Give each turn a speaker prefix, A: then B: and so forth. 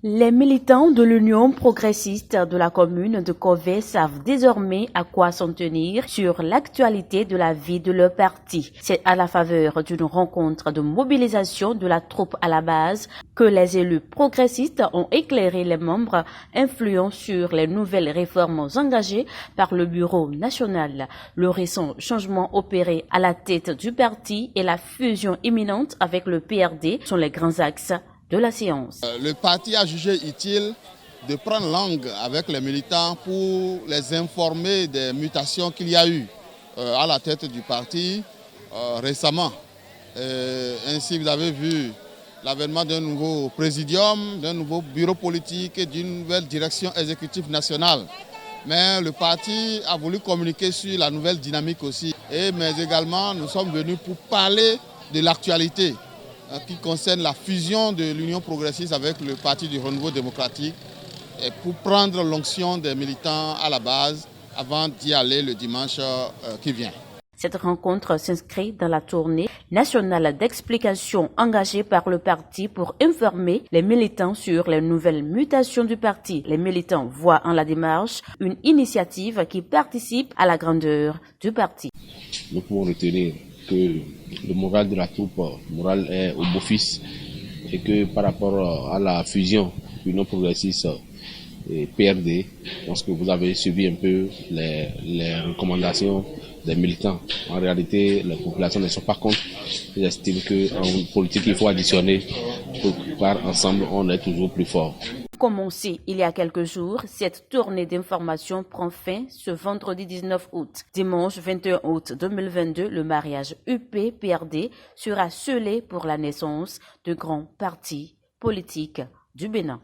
A: Les militants de l'Union progressiste de la commune de Kové savent désormais à quoi s'en tenir sur l'actualité de la vie de leur parti. C'est à la faveur d'une rencontre de mobilisation de la troupe à la base que les élus progressistes ont éclairé les membres influents sur les nouvelles réformes engagées par le bureau national. Le récent changement opéré à la tête du parti et la fusion imminente avec le PRD sont les grands axes de la séance.
B: Le parti a jugé utile de prendre langue avec les militants pour les informer des mutations qu'il y a eu à la tête du parti récemment. Ainsi, vous avez vu l'avènement d'un nouveau présidium, d'un nouveau bureau politique et d'une nouvelle direction exécutive nationale. Mais le parti a voulu communiquer sur la nouvelle dynamique aussi. Mais également, nous sommes venus pour parler de l'actualité qui concerne la fusion de l'Union progressiste avec le Parti du Renouveau démocratique et pour prendre l'onction des militants à la base avant d'y aller le dimanche qui vient.
A: Cette rencontre s'inscrit dans la tournée nationale d'explication engagée par le parti pour informer les militants sur les nouvelles mutations du parti. Les militants voient en la démarche une initiative qui participe à la grandeur du parti.
C: Nous pouvons retenir que le moral de la troupe moral est au beau-fils et que par rapport à la fusion Union progressiste et PRD, je pense que vous avez suivi un peu les recommandations des militants. En réalité, les populations ne sont pas contre. Ils estiment qu'en politique, il faut additionner pour par ensemble, on est toujours plus fort.
A: Commencé il y a quelques jours, cette tournée d'information prend fin ce vendredi 19 août. Dimanche 21 août 2022, le mariage UP-PRD sera scellé pour la naissance de grands partis politiques du Bénin.